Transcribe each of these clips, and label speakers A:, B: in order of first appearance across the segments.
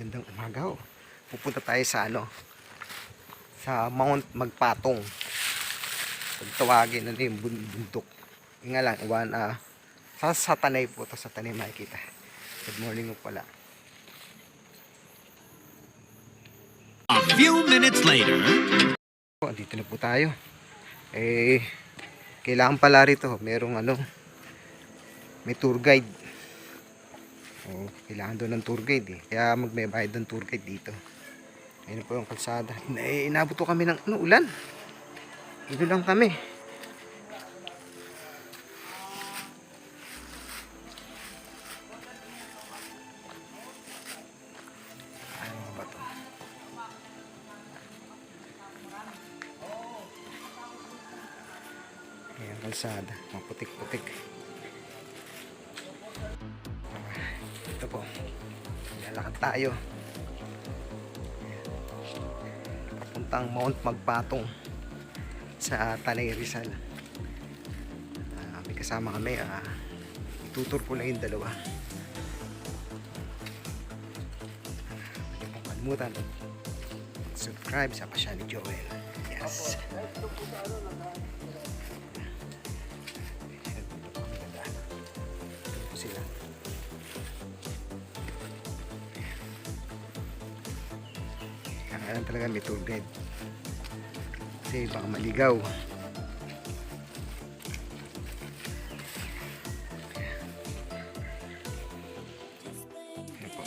A: Magandang umaga ho. Pupunta tayo sa sa Mount Magpatong. Pag tawagin yung bundok. Yung nga lang, sa Tanay po. Sa Tanay makikita. Good morning po pala.
B: A few minutes later.
A: Dito na po tayo. Kailangan pala rito. Merong may tour guide. Kailangan doon ng tour guide Kaya magbayad ng tour guide dito. Ayun po yung kalsada. Inabot ko kami ng ulan. Ilo lang kami. Ano ba to? Ayan kalsada. Maputik-putik. Ito po. Lalakad tayo. Papuntang Mount Magpatong sa Tanay Rizal. May kasama kami. Tutur ko lang yung dalawa. Huwag pong kalimutan. Subscribe sa Pasya ni Joel. Yes. Ito sila. Kailangan talaga may tour guide kasi baka maligaw. Ayan po.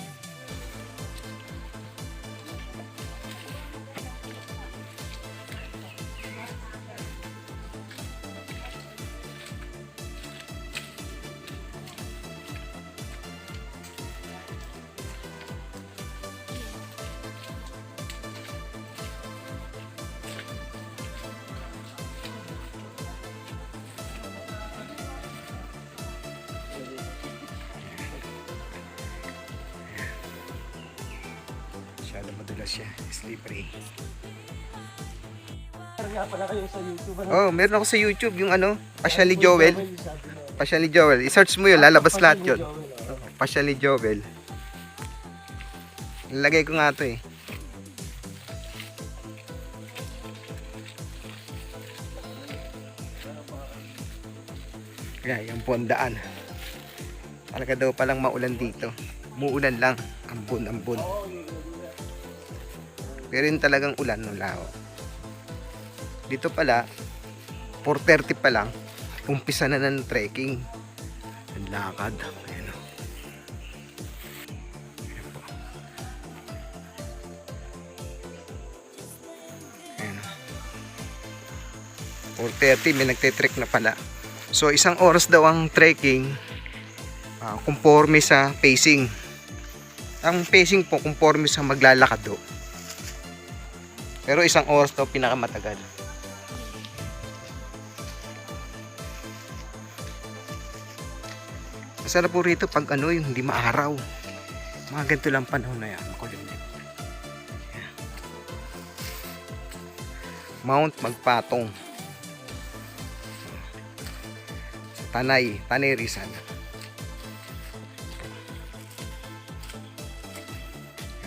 A: Masyado madulas siya. Slippery.
C: Nga pala kayo sa YouTube.
A: Meron ako sa YouTube yung Pasya ni Joel. Pasya ni Joel. I-search mo yun, lalabas lahat yun. Pasya ni Joel. Nilagay ko nga ito Yan po ang daan. Talaga daw palang maulan dito. Muulan lang. Ambon. Pero yun talagang ulan ng lao. Dito pala 4:30 pa lang umpisa na ng trekking. Ang lakad. Ayan o. Ayan po. Ayan o. 4:30 may nagte-trek na pala. So isang oras daw ang trekking conforme sa pacing. Ang pacing po conforme sa maglalakad do. Pero isang oras daw pinakamatagal. Masarap po rito pag yung hindi maaraw. Mga ganito lang panahon na yan. Makulimlim. Mount Magpatong. Tanay Rizal.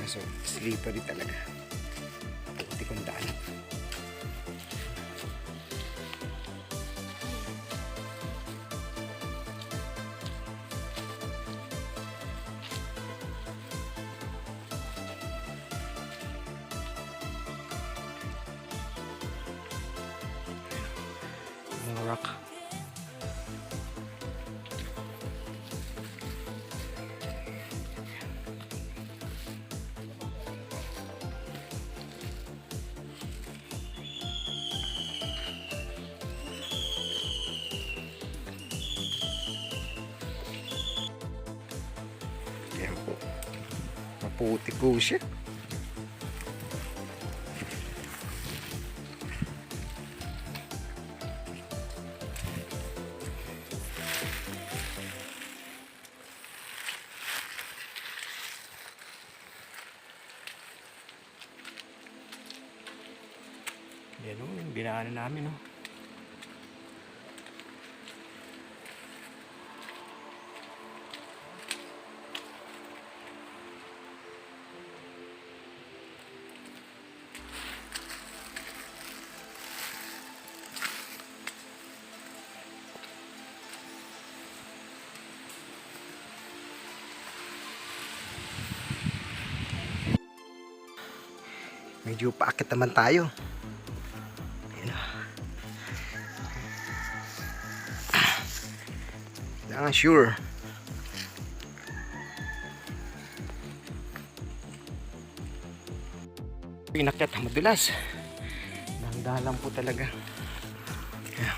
A: So, slippery talaga. Puti kong daan. Mga rock. Ayan po. Maputi po siya. Yan o, yung binaanan namin o. Medyo paakit naman tayo. Ayan o. Kailangan sure. Inakyat ang madulas. Dahan-dahan lang po talaga. Ayan.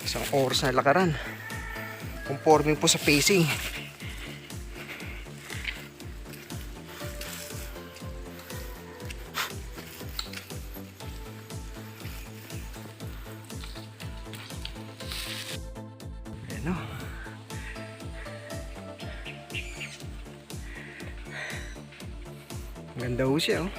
A: Isang oras na lakaran. Conforming po sa pacing. Ayan o. Ganda ho siya oh.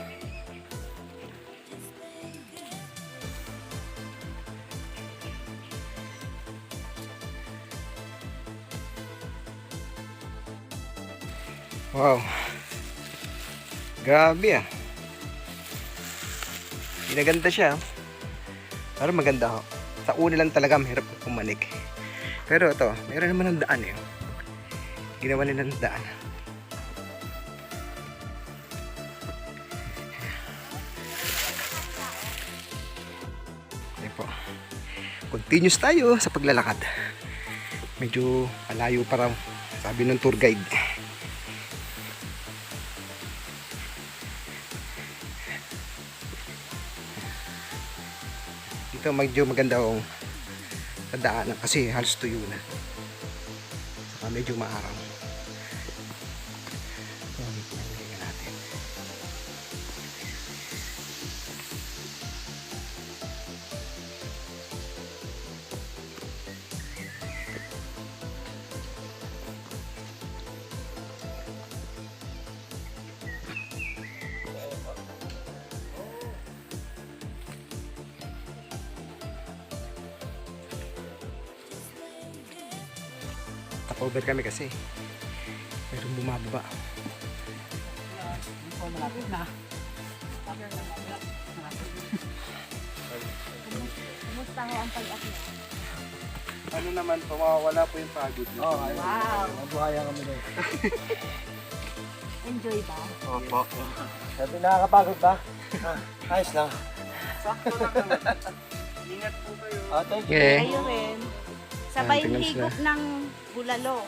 A: Wow. Grabe ah. Pinaganda siya. Pero maganda ho. Sa una lang talaga mahirap pumanig. Pero ito, meron naman ng daan eh. Ginawa nila ng daan. Ayan po. Continuous tayo sa paglalakad. Medyo malayo pa raw, sabi ng tour guide. Dito medyo maganda ang daanan kasi halos tuyo na. Saka medyo maaraw. Tingnan natin. Over kami kasi meron bumababa.
C: Malapit na.
D: Kumusta ho ang pag-akyat?
A: Ano naman po, mawawala po yung pagod niyo.
C: Oh,
D: Wow.
C: Mabuhaya kami doon.
D: Enjoy ba?
A: Opo.
C: Sabi, nakakapagod ba? Ayos lang.
A: Sakto lang naman. Ingat po kayo.
C: Thank you.
A: Okay.
D: Kayo rin. Sabay
A: Tingnan
D: higop ng bulalo.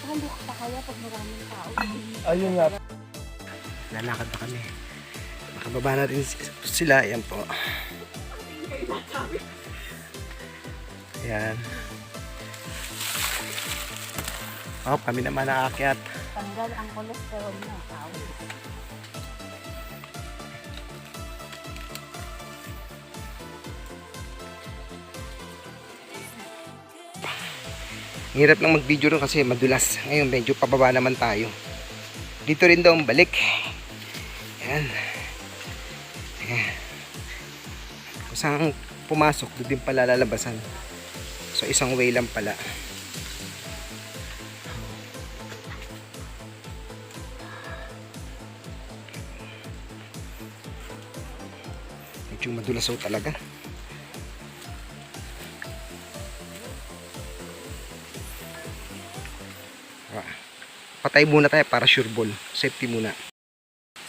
D: Halo pa kaya pag maraming tao.
C: Ayun nga.
A: Lalakad na kami. Makababa natin sila. Ayan po. Ayan. Oh, kami naman nakaakyat.
D: Tanggal ang cholesterol ng tao.
A: Hirap lang mag-video rin kasi madulas. Ngayon medyo pababa naman tayo. Dito rin daw ang balik. Ayan. Ayan. Kung saan pumasok, doon din pala lalabasan. So isang way lang pala. Medyo madulas ho talaga. Patay muna tayo para sure ball. Safety muna.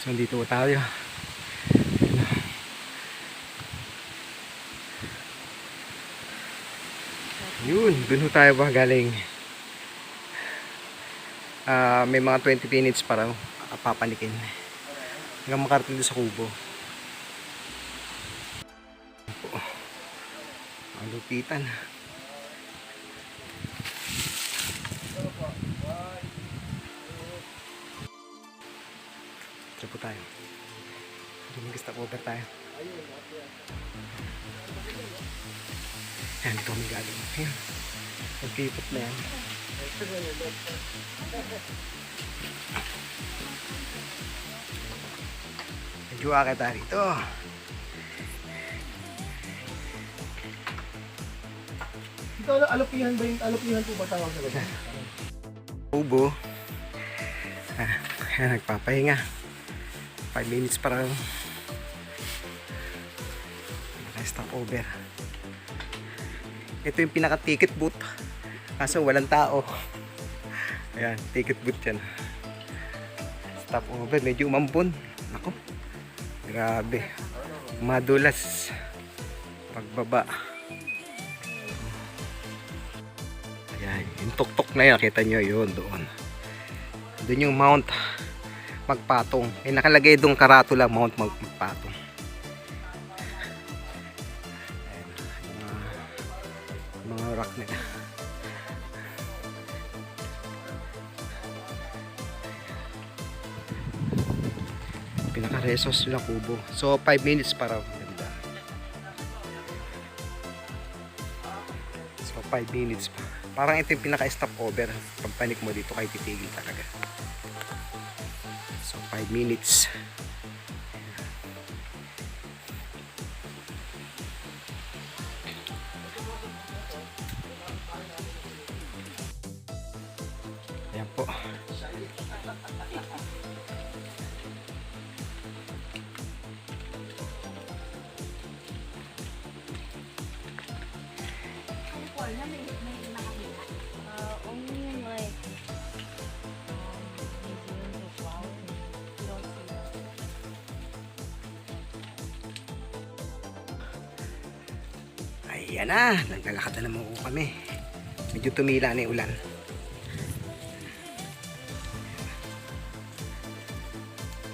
A: So dito tayo. Yun, dun tayo ba galing. May mga 20 minutes para papanikin. Hanggang makarating doon sa kubo. Ang lupitan. Ito po tayo. Mag-stop over tayo. Ayan, dito kami galing. Ayan. Magkipot na yan. Medyo akit tayo rito.
C: Ito, alupihan ba yung alupihan po ba tawag sa ganyan?
A: Ubo. Ayan, nagpapahinga. 5 minutes para naka-stop over. Ito yung pinaka-ticket booth. Kaso walang tao. Ayan, ticket booth yan. Stop over, medyo umambon. Ako, grabe. Madulas. Pagbaba. Ayan, yung tuktok na yan, kita nyo yun doon. Doon yung Mount Magpatong. May nakalagay doon karatula, Mount Magpatong. Ayan, mga rock nila. Pinaka-resos nila kubo. So 5 minutes para maganda. So 5 minutes pa. Parang ito yung pinaka-stop over. Pagpanik mo dito kay titigil talaga. So 5 minutes. Ayan po.
D: Only like
A: Ayan na, naglalakad na naman po kami. Medyo tumila na yung ulan.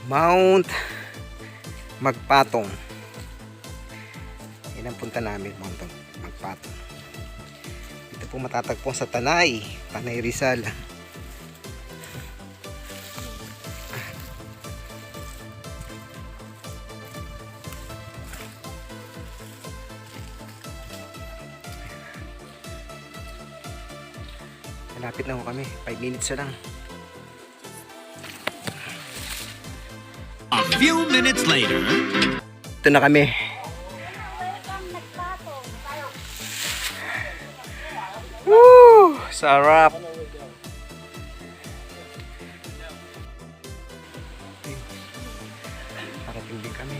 A: Mount Magpatong. Yan ang punta namin, Mount Magpatong. Ito po matatagpon sa Tanay, Tanay Rizal. Malapit na ho kami, 5 minutes na lang.
B: A few minutes later.
A: Ito na kami. Woo! Sarap! Parating din kami.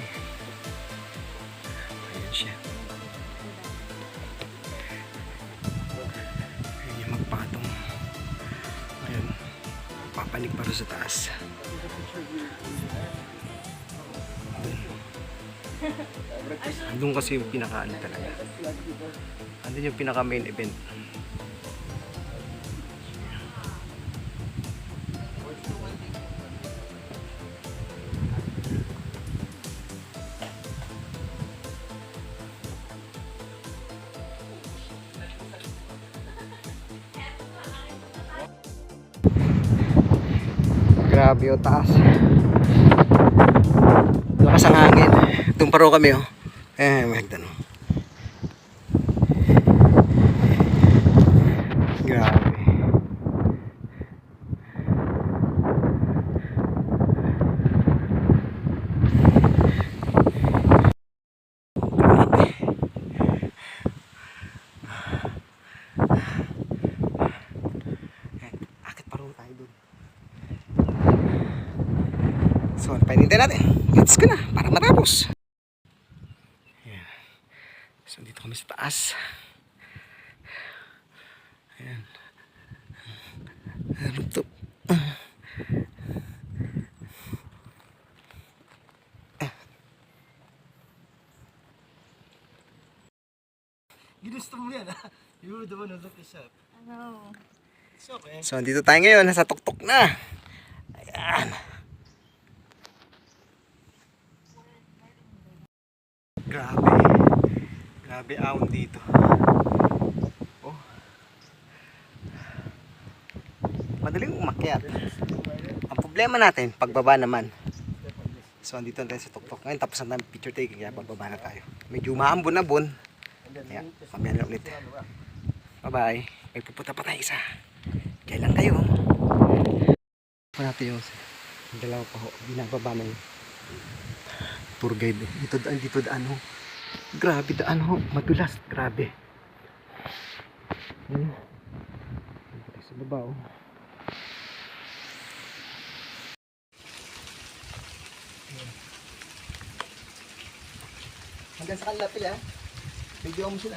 A: Ayan siya. Ayan yung Magpatong. Ayan. Papanig para sa taas. Andun kasi yung pinaka-ano talaga. Andun yung pinaka-main event. Grabe yung taas. Lakas ang hangin. Doon pa raw kami oh. Magdan oh. Grabe. Akit pa raw tayo doon. So, panintin natin. Let's go na para matapos. Ayan. So, dito kami sa taas. Ayan. Rooftop.
C: Ginusto mo yan ha? You were the one who looked this up.
D: ano?
C: It's okay.
A: So, dito tayo ngayon. Nasa tuktok na. Ayan. Grabe. Grabe ahon dito. Oh. Madaling umakyat. Ang problema natin, pagbaba naman. So, andito na tayo sa tuktok. Ngayon, tapos na namin picture taking. Kaya bababa na tayo. Medyo maambon-ambon. Kaya, mamaya na ulit. Bye-bye. May pupunta pa tayo isa. Kailan kayo? Pa natin yung dalawa pa ho. Binababa na yung tour guide. Dito daan ho. Grabe daan ho. Madulas. Grabe. Ayan. Dito sa baba ho. Hanggang sa kanila pila. Video mo sila.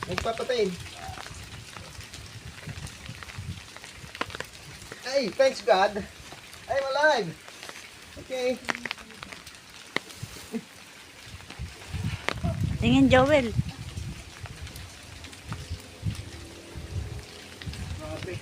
A: Nagpapatayin. Hey, thanks God. I'm alive. Okay.
E: Tingin, Joel.
A: Grabe.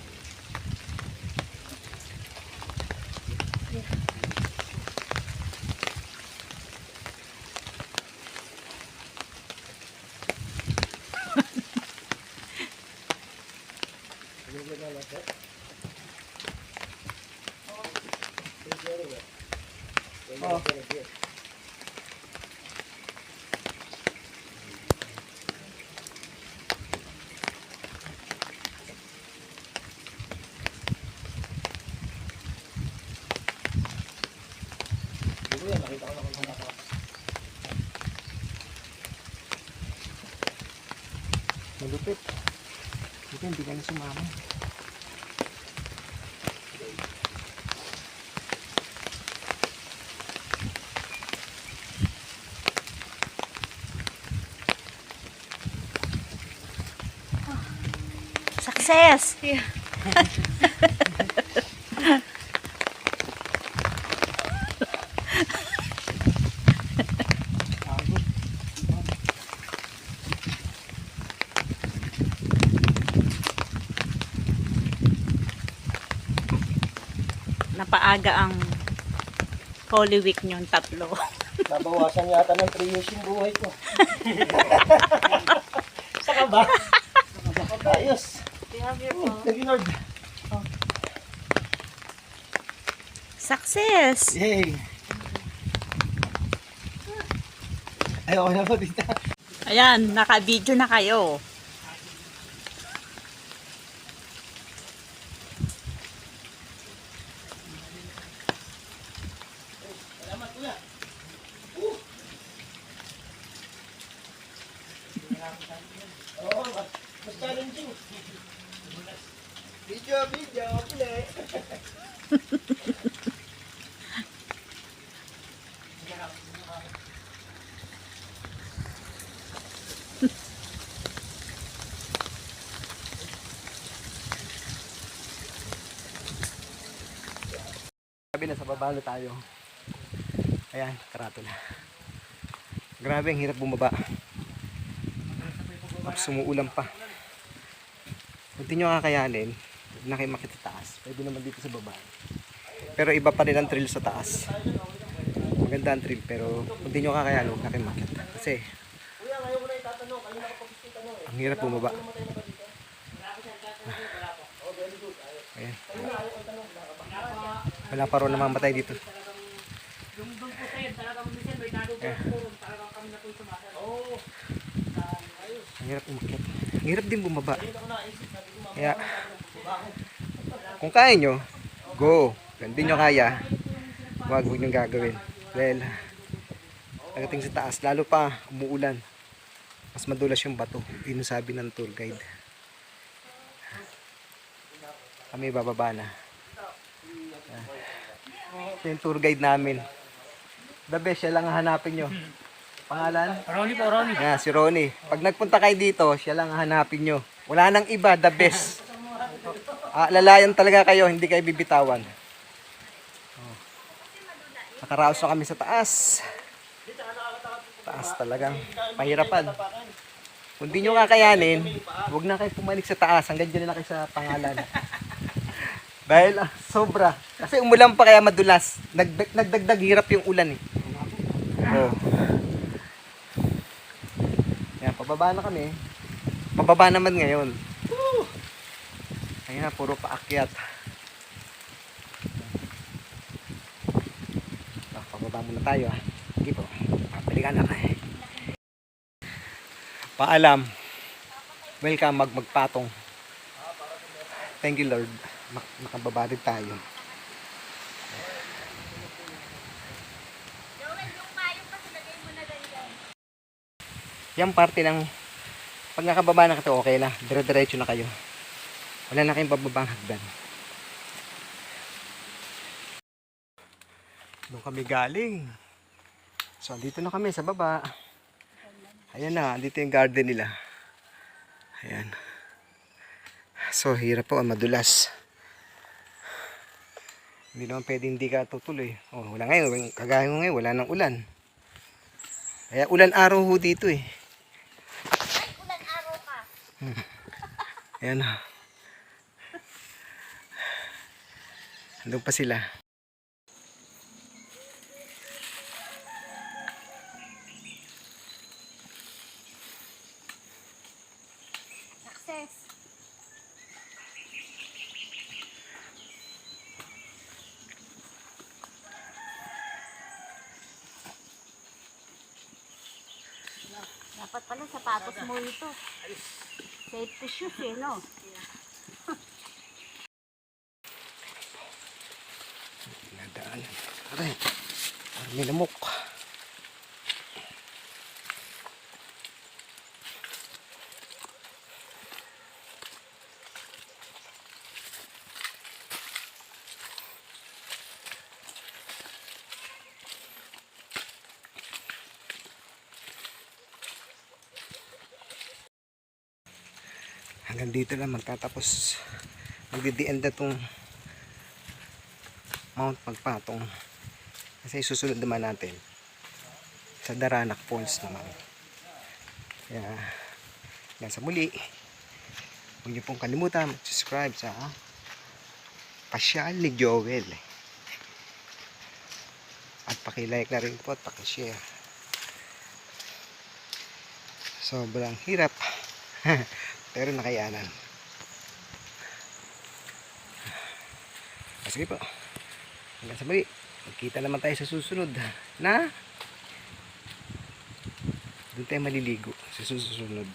A: Oh. Malupit. Ito hindi ka na sumama.
E: Success! Napaaga ang Holy Week niyong tatlo.
C: Nabawasan yata ng 3 years yung buhay ko. Saka ba? Ayos. Thank you, Lord.
E: Success!
C: Yay! Ayoko na po dito.
E: Ayan, naka-video na kayo.
C: Oo, mas challenging. Video, pili.
A: Sabi na sa baba na tayo. Ayan, karatula. Grabe, ang hirap bumaba. Tapos sumuulan pa. Kung di nyo kakayanin, huwag na kayo makita taas. Pwede naman dito sa baba. Pero iba pa rin ang trail sa taas. Maganda ang trail, pero kung di nyo kakayanin, huwag na kayo makita. Kasi, ang hirap bumaba. Ayan. Wala pa rin namamatay dito. Ayan. Ang hirap umakyat. Ang hirap din bumaba. Kaya, kung kaya nyo, go. Kung hindi nyo kaya, huwag nyo gagawin. Dahil, pagdating sa taas, lalo pa umuulan, mas madulas yung bato. Yun ang sabi ng tour guide. Kami bababa na. Ito yung tour guide namin. The best, siya lang ang hanapin nyo. Pangalan?
C: Ronnie po, Ronnie.
A: Yeah, si Ronnie. Pag nagpunta kayo dito, siya lang ang hanapin nyo. Wala nang iba, the best. Lalayan talaga kayo, hindi kayo bibitawan. Oh. Nakaraos na kami sa taas. Taas talagang pahirapan. Kung di nyo kakayanin, huwag na kayo pumalik sa taas. Hanggang dyan na kayo sa pangalan. Dahil sobra. Kasi umulan pa kaya madulas. Nagdagdag hirap yung ulan eh. Oh. Yan, pababa na kami. Pababa naman ngayon. Ayan na, puro paakyat. Pababa muna tayo ah. Sige po. Papalikan na kayo. Paalam. Welcome magpatong. Thank you Lord. Nakababa rin tayo. Yan parte ng pag nakababa na kato, okay na. Dire-diretso na kayo. Wala na kayong bababang hagdan. Doon kami galing. So, dito na kami sa baba. Ayan na, dito yung garden nila. Ayan. So, hirap po, madulas. Hindi naman pwedeng hindi ka tutuloy. Oh, wala ngayon, kagaya mo ngayon, wala nang ulan. Kaya ulan araw ho dito eh.
D: Ay, ulan araw ka.
A: Ayan o. Andun pa sila.
D: Success. Dapat pala sapatos mo ito. Safety shoes eh, no?
A: Nadaan. Aray. May lamok. Hanggang dito lang magtatapos. Magdi-end na tong Mount Pagpatong. Kasi susunod naman natin sa Daranac Falls naman. Kaya hanggang sa muli, huwag niyo pong kalimutan mag-subscribe sa Pasyal ni Joel. At paki-like na rin po at paki-share. Sobrang hirap. Pero nakayanan. Sige po. Hanggang sa muli. Magkita naman tayo sa susunod na doon tayo maliligo sa susunod.